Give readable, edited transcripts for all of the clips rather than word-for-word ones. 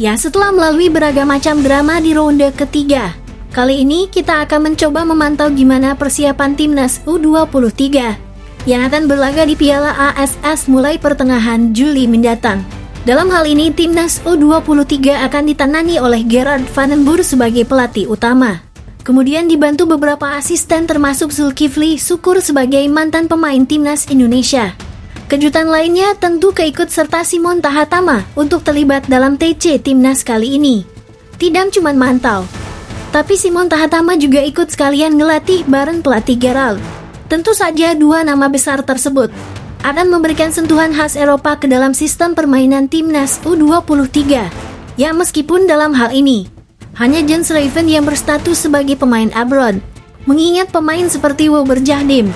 Ya, setelah melalui beragam macam drama di ronde ketiga, kali ini kita akan mencoba memantau gimana persiapan timnas U23 yang akan berlaga di Piala ASS mulai pertengahan Juli mendatang. Dalam hal ini, timnas U23 akan ditangani oleh Gerard Van den Boer sebagai pelatih utama. Kemudian dibantu beberapa asisten termasuk Zulkifli Syukur sebagai mantan pemain timnas Indonesia. Kejutan lainnya tentu keikut serta Simon Thahatama untuk terlibat dalam TC timnas kali ini. Tidak cuma mantau, tapi Simon Thahatama juga ikut sekalian ngelatih bareng pelatih Gerald. Tentu saja dua nama besar tersebut akan memberikan sentuhan khas Eropa ke dalam sistem permainan timnas U23. Ya, meskipun dalam hal ini hanya Jens Raven yang berstatus sebagai pemain abroad, mengingat pemain seperti Wilber Jahdim,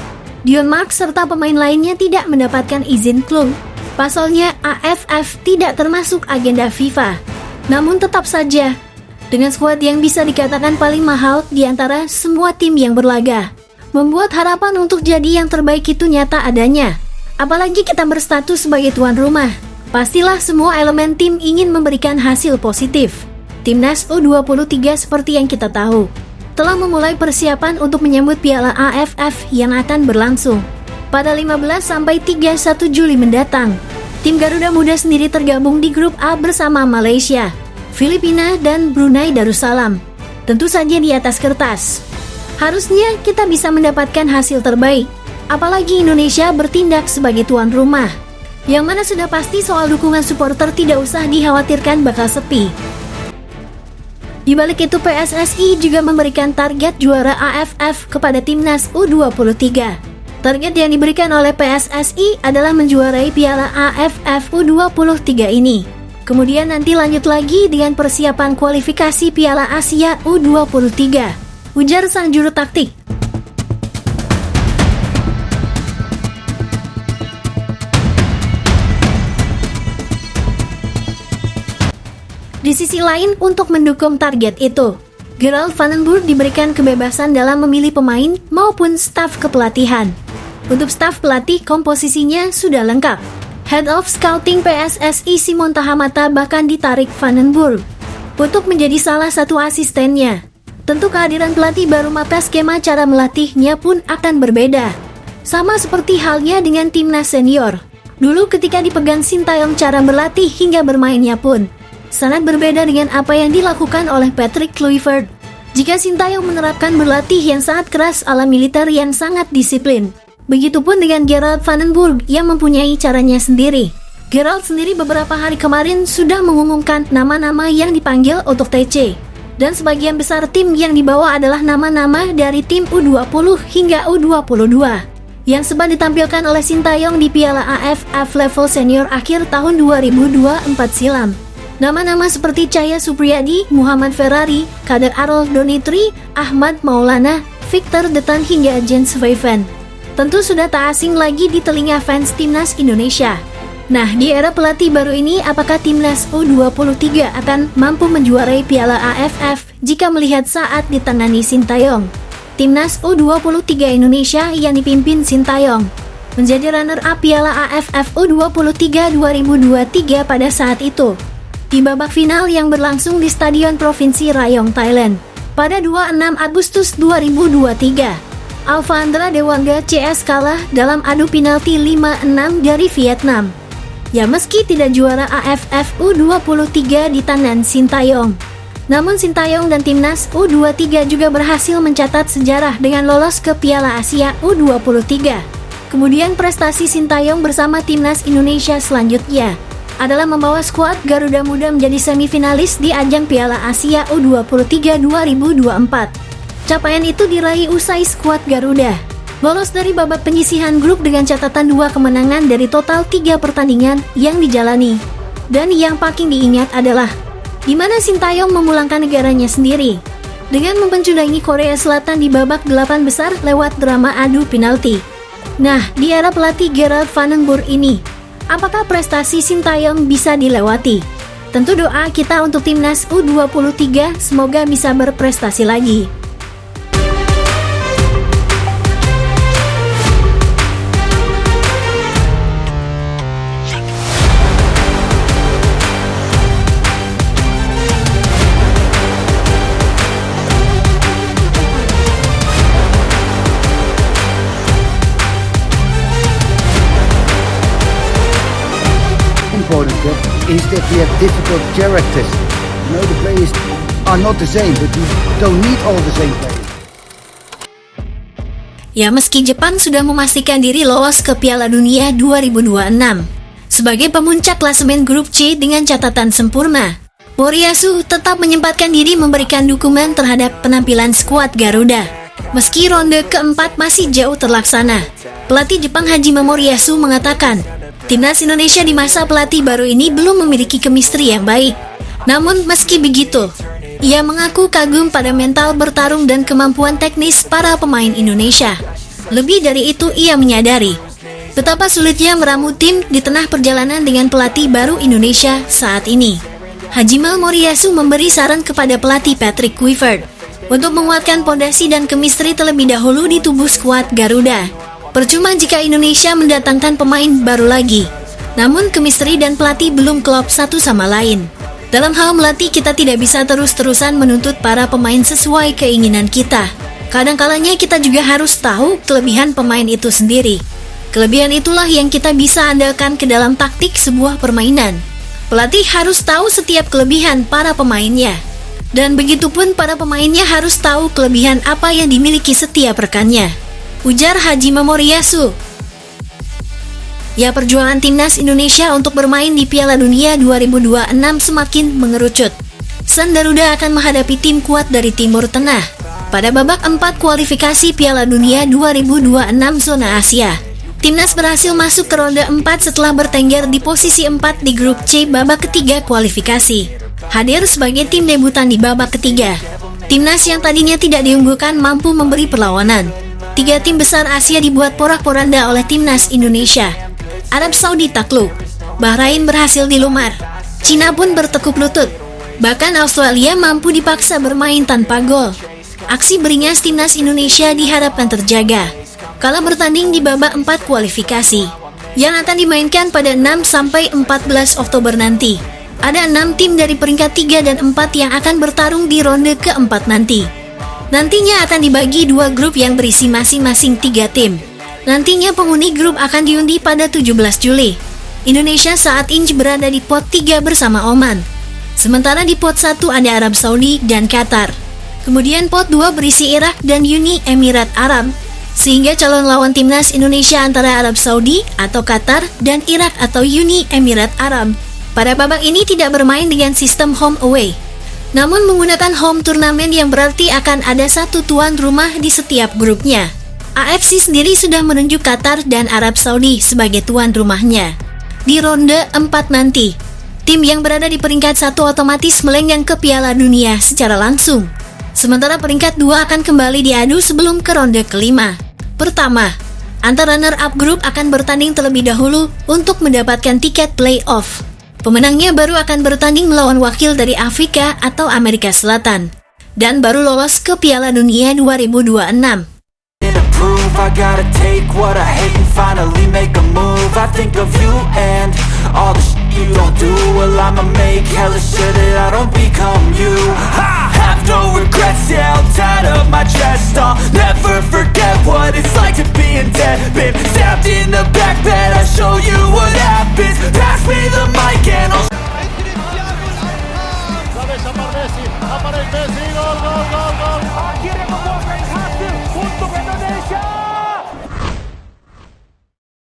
Dion Mark serta pemain lainnya tidak mendapatkan izin klub. Pasalnya AFF tidak termasuk agenda FIFA. Namun tetap saja, dengan skuad yang bisa dikatakan paling mahal di antara semua tim yang berlaga, membuat harapan untuk jadi yang terbaik itu nyata adanya. Apalagi kita berstatus sebagai tuan rumah, pastilah semua elemen tim ingin memberikan hasil positif. Timnas U23 seperti yang kita tahu telah memulai persiapan untuk menyambut Piala AFF yang akan berlangsung pada 15 sampai 31 Juli mendatang. Tim Garuda Muda sendiri tergabung di grup A bersama Malaysia, Filipina, dan Brunei Darussalam. Tentu saja di atas kertas harusnya kita bisa mendapatkan hasil terbaik, apalagi Indonesia bertindak sebagai tuan rumah, yang mana sudah pasti soal dukungan supporter tidak usah dikhawatirkan bakal sepi. Di balik itu, PSSI juga memberikan target juara AFF kepada timnas U23. Target yang diberikan oleh PSSI adalah menjuarai Piala AFF U23 ini. Kemudian nanti lanjut lagi dengan persiapan kualifikasi Piala Asia U23, ujar sang juru taktik. Di sisi lain, untuk mendukung target itu, Gerard Van den Boer diberikan kebebasan dalam memilih pemain maupun staf kepelatihan. Untuk staf pelatih, komposisinya sudah lengkap. Head of Scouting PSSI Simon Thahatama bahkan ditarik Van den Boer untuk menjadi salah satu asistennya. Tentu kehadiran pelatih baru maka skema cara melatihnya pun akan berbeda. Sama seperti halnya dengan timnas senior. Dulu ketika dipegang Sintayong, cara berlatih hingga bermainnya pun sangat berbeda dengan apa yang dilakukan oleh Patrick Kluivert. Jika Sintayong menerapkan berlatih yang sangat keras ala militer yang sangat disiplin, begitupun dengan Gerard Van den Boer yang mempunyai caranya sendiri. Gerard sendiri beberapa hari kemarin sudah mengumumkan nama-nama yang dipanggil untuk TC, dan sebagian besar tim yang dibawa adalah nama-nama dari tim U20 hingga U22 yang sempat ditampilkan oleh Sintayong di Piala AFF level senior akhir tahun 2024 silam. Nama-nama seperti Cahya Supriyadi, Muhammad Ferrari, Kader Arol Donitri, Ahmad Maulana, Victor Detan hingga Jens Raven tentu sudah tak asing lagi di telinga fans timnas Indonesia. Nah, di era pelatih baru ini, apakah timnas U23 akan mampu menjuarai Piala AFF jika melihat saat ditangani Sintayong? Timnas U23 Indonesia yang dipimpin Sintayong menjadi runner-up Piala AFF U23 2023 pada saat itu, di babak final yang berlangsung di Stadion Provinsi Rayong, Thailand pada 26 Agustus 2023. Alfandra Dewangga CS kalah dalam adu penalti 5-6 dari Vietnam. Ya, meski tidak juara AFF U23 di tangan Sintayong, namun Sintayong dan timnas U23 juga berhasil mencatat sejarah dengan lolos ke Piala Asia U23. Kemudian prestasi Sintayong bersama timnas Indonesia selanjutnya adalah membawa skuad Garuda Muda menjadi semifinalis di ajang Piala Asia U23 2024. Capaian itu diraih usai skuad Garuda lolos dari babak penyisihan grup dengan catatan 2 kemenangan dari total 3 pertandingan yang dijalani. Dan yang paling diingat adalah di mana Sintayong memulangkan negaranya sendiri dengan mempencudangi Korea Selatan di babak 8 besar lewat drama adu penalti. Nah, di era pelatih Gerard Van den Boer ini, apakah prestasi Sintayong bisa dilewati? Tentu doa kita untuk timnas U23 semoga bisa berprestasi lagi. is that we have difficult characters. You know, the players are not the same, but we don't need all the same players. Ya, meski Jepang sudah memastikan diri lolos ke Piala Dunia 2026 sebagai pemuncak klasemen grup C dengan catatan sempurna, Moriyasu tetap menyempatkan diri memberikan dukungan terhadap penampilan skuad Garuda. Meski ronde keempat masih jauh terlaksana, pelatih Jepang Hajime Moriyasu mengatakan, timnas Indonesia di masa pelatih baru ini belum memiliki chemistry yang baik. Namun meski begitu, ia mengaku kagum pada mental bertarung dan kemampuan teknis para pemain Indonesia. Lebih dari itu, ia menyadari betapa sulitnya meramu tim di tengah perjalanan dengan pelatih baru Indonesia saat ini. Hajime Moriyasu memberi saran kepada pelatih Patrick Kluivert untuk menguatkan pondasi dan chemistry terlebih dahulu di tubuh skuad Garuda. Percuma jika Indonesia mendatangkan pemain baru lagi, namun chemistry dan pelatih belum klop satu sama lain. Dalam hal melatih, kita tidak bisa terus-terusan menuntut para pemain sesuai keinginan kita. Kadang-kalanya kita juga harus tahu kelebihan pemain itu sendiri. Kelebihan itulah yang kita bisa andalkan ke dalam taktik sebuah permainan. Pelatih harus tahu setiap kelebihan para pemainnya. Dan begitupun para pemainnya harus tahu kelebihan apa yang dimiliki setiap rekannya, ujar Hajime Moriyasu. Ya, perjuangan timnas Indonesia untuk bermain di Piala Dunia 2026 semakin mengerucut. Sang Garuda akan menghadapi tim kuat dari Timur Tengah pada babak 4 kualifikasi Piala Dunia 2026 zona Asia. Timnas berhasil masuk ke ronde 4 setelah bertengger di posisi 4 di grup C babak ketiga kualifikasi. Hadir sebagai tim debutan di babak ketiga, timnas yang tadinya tidak diunggulkan mampu memberi perlawanan. 3 tim besar Asia dibuat porak-poranda oleh timnas Indonesia. Arab Saudi takluk, Bahrain berhasil dilumar, Cina pun bertekuk lutut. Bahkan Australia mampu dipaksa bermain tanpa gol. Aksi beringas timnas Indonesia diharapkan terjaga kala bertanding di babak 4 kualifikasi yang akan dimainkan pada 6-14 Oktober nanti. Ada 6 tim dari peringkat 3 dan 4 yang akan bertarung di ronde keempat nanti. Nantinya akan dibagi 2 grup yang berisi masing-masing 3 tim. Nantinya penghuni grup akan diundi pada 17 Juli. Indonesia saat ini berada di pot 3 bersama Oman. Sementara di pot 1 ada Arab Saudi dan Qatar. Kemudian pot 2 berisi Irak dan Uni Emirat Arab. Sehingga calon lawan timnas Indonesia antara Arab Saudi atau Qatar dan Irak atau Uni Emirat Arab pada babak ini tidak bermain dengan sistem home away, namun menggunakan home turnamen yang berarti akan ada satu tuan rumah di setiap grupnya. AFC sendiri sudah menunjuk Qatar dan Arab Saudi sebagai tuan rumahnya. Di ronde 4 nanti, tim yang berada di peringkat 1 otomatis melenggang ke Piala Dunia secara langsung. Sementara peringkat 2 akan kembali diadu sebelum ke ronde kelima. Pertama, antar runner-up grup akan bertanding terlebih dahulu untuk mendapatkan tiket play-off. Pemenangnya baru akan bertanding melawan wakil dari Afrika atau Amerika Selatan, dan baru lolos ke Piala Dunia 2026. I gotta take what I hate and finally make a move. I think of you and all the shit you don't do. Well, I'ma make hella sure that I don't become you. I have no regrets, yeah, I'll tie up my chest. I'll never forget what it's like to be in debt. Been stabbed in the back bed